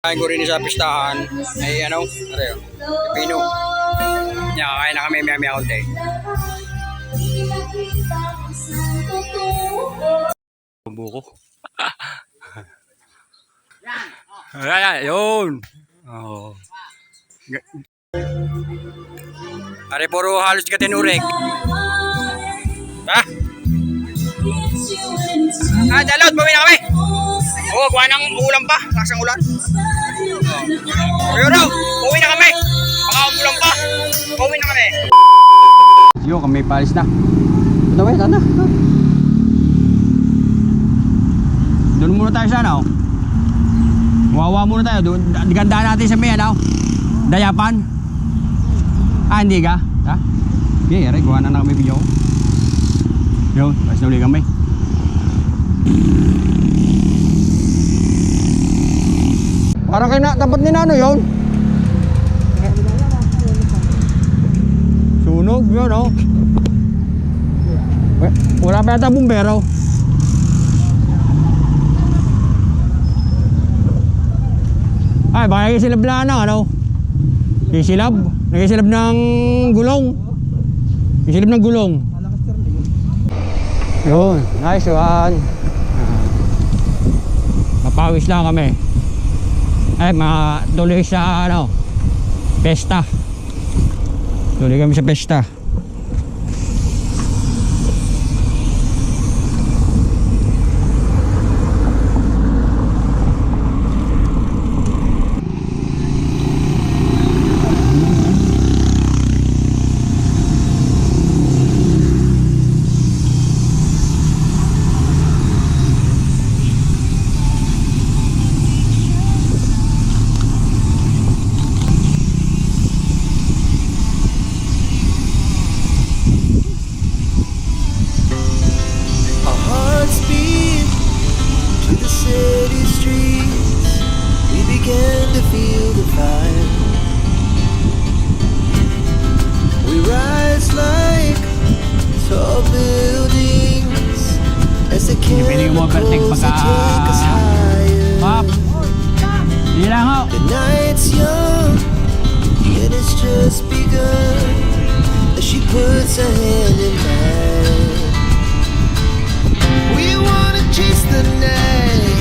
Kain ko rin sa pistahan. Ay ano? Ano Pino. Yan, kakain na kami maya-maya konti. Buko. Ayan, yun. Oh. Are puro halos katinurek. Ha? Dalot, bumili na kami. Oo, kuha ng ulam pa. Lasang ulan. Ayun raw, uwi na kami. Baka umulan pa. Uwi na kami. Yo, kami palis na. Ito ba, sana. Doon muna tayo sana, oh. Wawa muna tayo. Doon, ganda natin sa may, ano? Dayapan. Ah, hindi ka? Ha? Okay, yari, kuha na kami video. Yun, palis na uli kami. Parang kayo na, tapat ni Nano yun. Sunog yun, oh. Wala pa yata bumbero. Ay, baka nagsisilab na ano. Nagsisilab ng gulong. Nagsisilab ng gulong. Yun, nice one. Mapawis lang kami. Ay, tuloy sa ano, pesta. Tuloy kami sa pesta. Pwede mo perfect pagka pop. Hindi lang ho. The night's young, and it's just begun. As she puts her hand in mine, we wanna chase the night,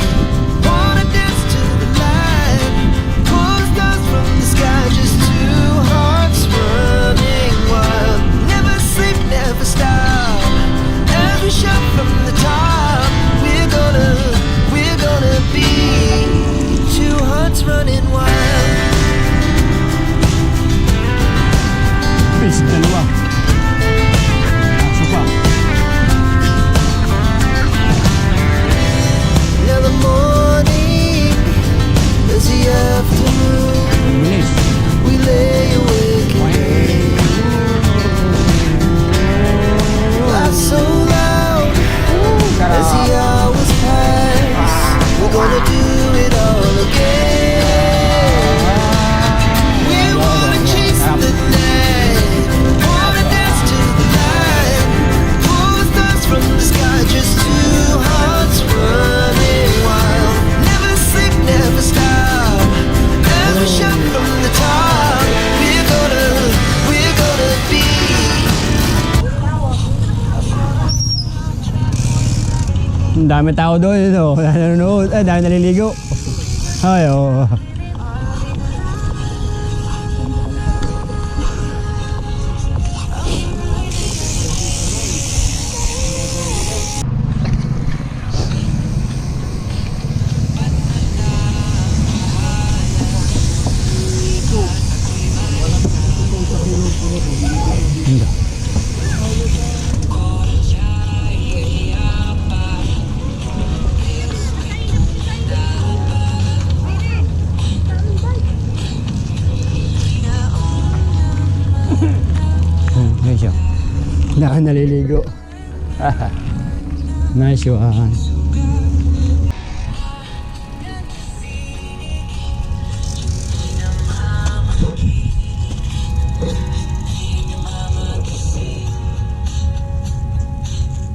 wanna dance to the light, pull the stars from the sky, just two hearts running wild. Never sleep, never stop, every shot from the top. We're gonna be two hearts running wild. Bis dalawa. Pasok pa. Now the morning is the afternoon. We lay awake and laugh so loud as the hours pass. We're gonna do it all again. We wanna chase the night, wanna dance to the light, pull the stars from the sky, just two hearts running wild. Never sleep, never stop, every shot from the top. We're gonna be. Ang dami tao doon, ito. Nanonood, dami naliligo. Ay, oo. Naliligo. Nice one.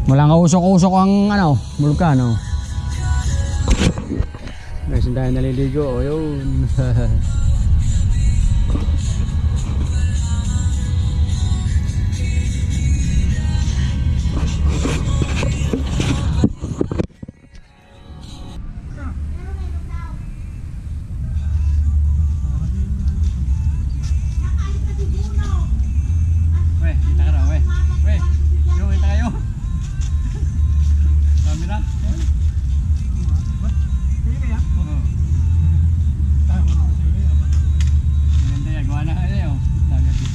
Walang kausok-usok ang ano, bulkano. Nice Hindi tayo naliligo. O yun. Weh, kita ka na, weh. Weh, yo, kita kayo. Kami na. Oo. Ganda yan, gawa na kayo. Dagat yun.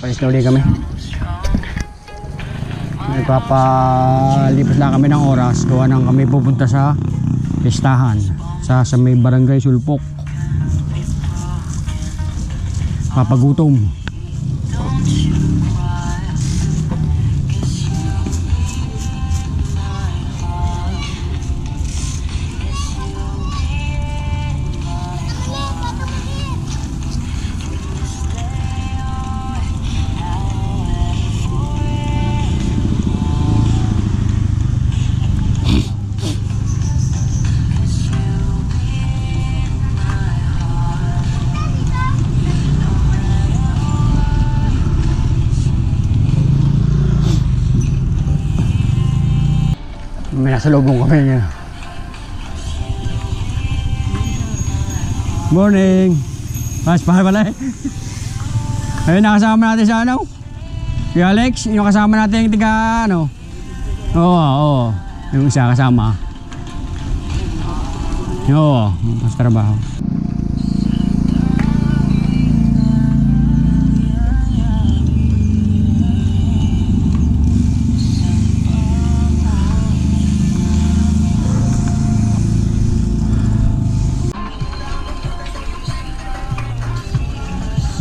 Palis na ulit kami. Nagpapalipas na kami ng oras. Gawa nang kami pupunta sa listahan sa may barangay Sulpok. Papagutom. May nasa lubong kami niya. Morning! Mas pahal pala eh. Ayun, nakasama natin sa ano? Si Alex, yung kasama natin yung tiga ano? Oo. Yung isa kasama. Oo, mas trabaho.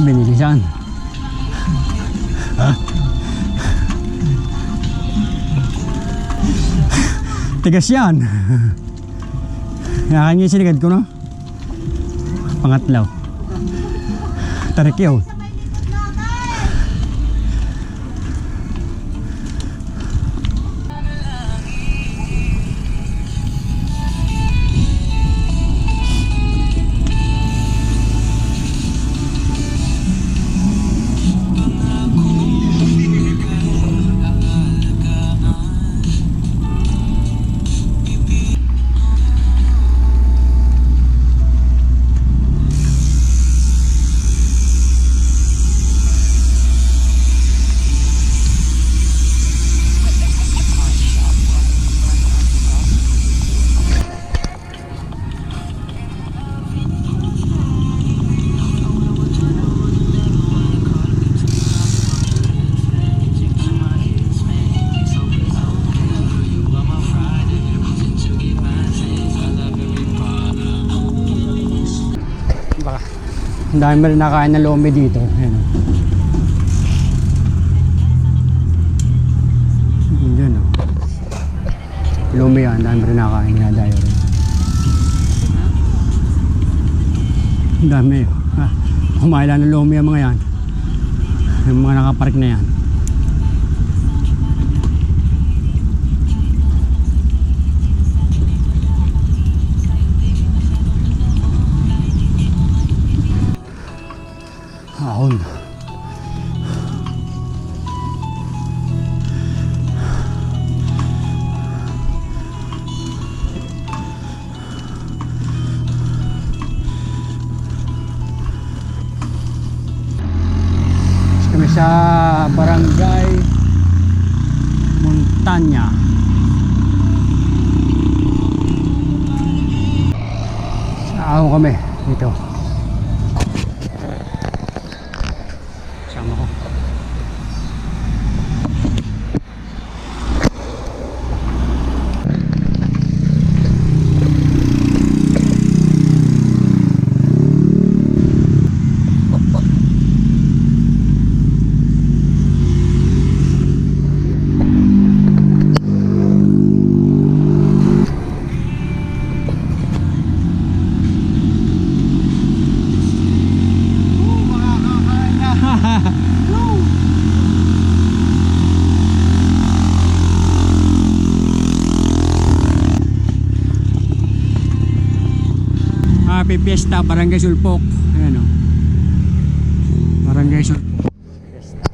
Binilisan. Tigas yan. Yakan yung siligad ko, no? Pangatlaw. Tarik yun. Ang dami rin nakain na lomi dito. Ayan. Diyan o. Lomi yan, ang dami rin nakain. Dinadayo rin. Ang dami o. Kumaila na lomi ang mga yan. Yung mga nakapark na yan. Ahon. Kami sa Barangay Montanya. Ahon kami dito. Sama ko. Happy Fiesta, Barangay Sulpok. Ayan o. Barangay Sulpok. Fiesta.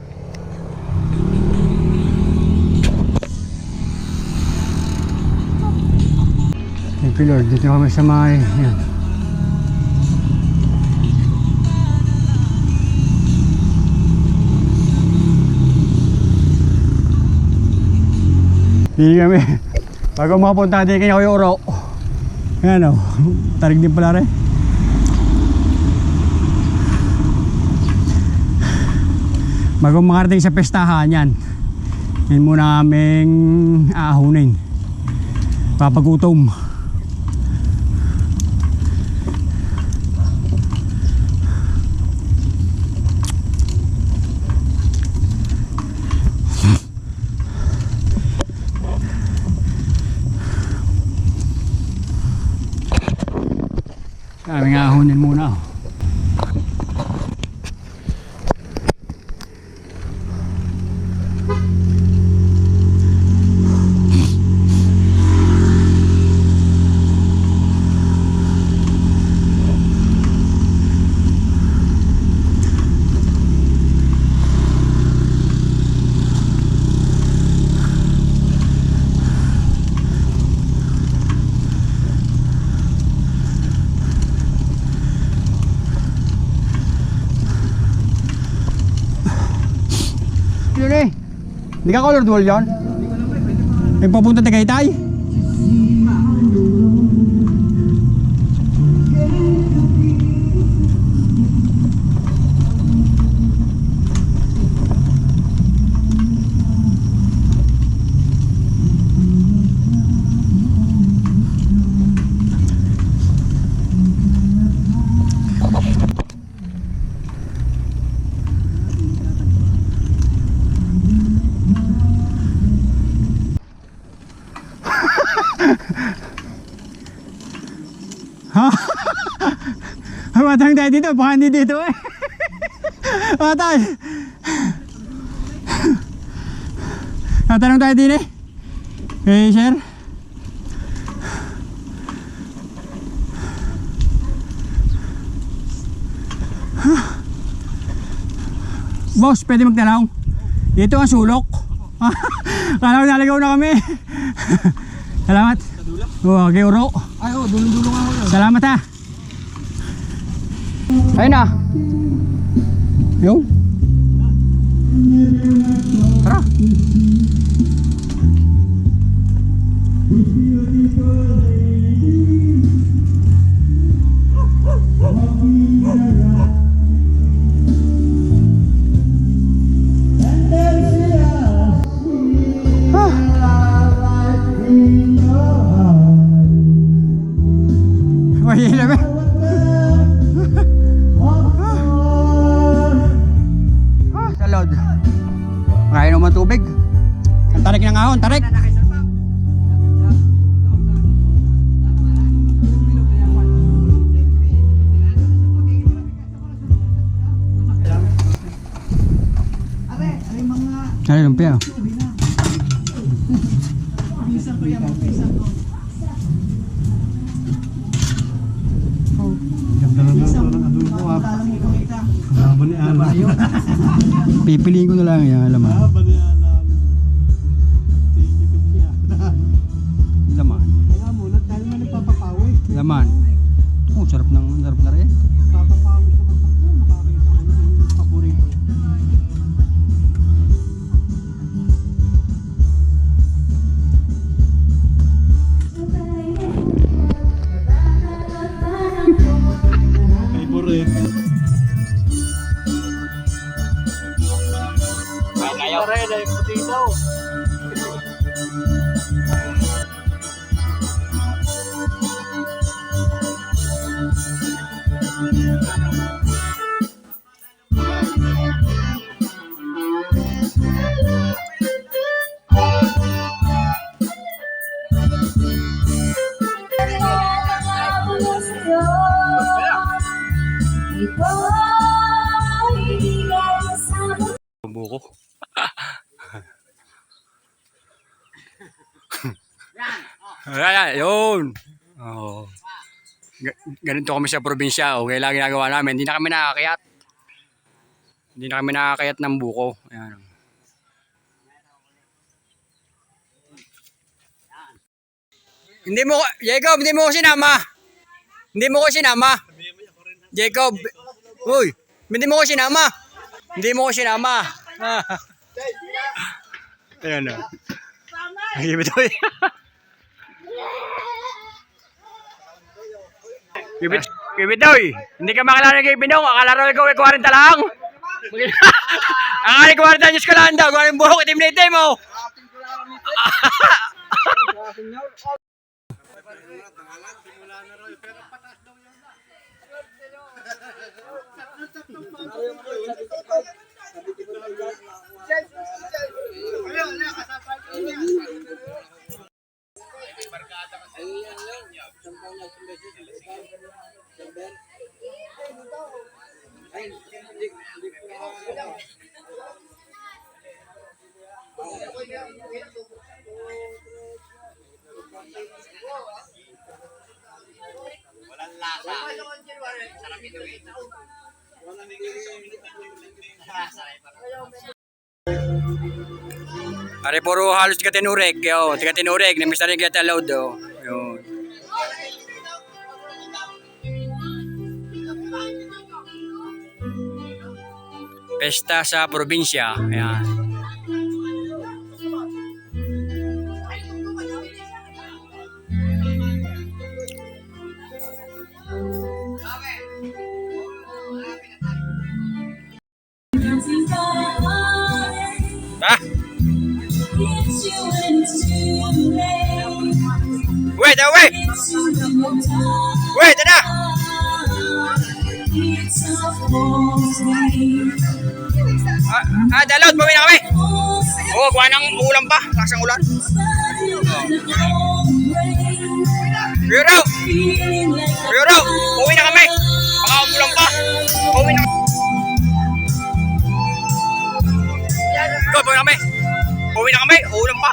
Thank you Lord, dito kami sa may, ayan. Hindi kami, bago makapunta din kayo kayo Oro. Ayan o, tarig din pala rin. Bago makarating sa pestahan yan, yan muna aming aahunin. Papagutom. Aming aahunin muna. Yun eh. Hindi ka colored wall yun? Yung papunta Tagaytay? Ha? Matang tayo dito, baka hindi dito eh. Matay. Tatanong tayo din eh. Okay, sir. Boss, pwede magtanong? Dito ang sulok. Kala ko nalagaw na kami. Salamat. Oh, okay, Uro. Ay, oh, dulong-dulong ako yun. Salamat ha. Ayun na. Yung. Tara. Mahila ba? Salod. Ngayon naman tubig. Ang tarik ng ahon, tarik. Ay, lumpia. Pipiliin ko na lang yan, laman. Laman. Laman. Oh, sarap na rin. Buko. Ayan, yun. Oh. Ganito kami sa probinsya, o kaya lang ginagawa namin. Hindi na kami nakakayat. Hindi na kami nakakayat ng buko. Ayan. Hindi mo, Jacob, hindi mo ko sinama. Hindi mo ko sinama. Jacob, uy, hindi mo ko sinama. Hindi mo ko sinama. Ayan na. Give it away. Give it away. Hindi ka makalala kay Pinong. Akala rin ikaw ay 40 lang. Akala 40 anyos ka lang daw. Kung buhok itim na itim mo. Pare puro halos tiga tinurek. Yo, tiga tinurek. Namiss na rin kita load. Oh. Yun. Pesta sa probinsya. Ayan. Ah? Wait, wait! Wait, na! Dalot, bumili na kami! Oo, gawa ng ulam pa. Lasang ulan. Pero! Uwi na kami! Baka umulan pa. Uwi na kami. Go, uwi na kami. Uwi na kami. Ulam pa.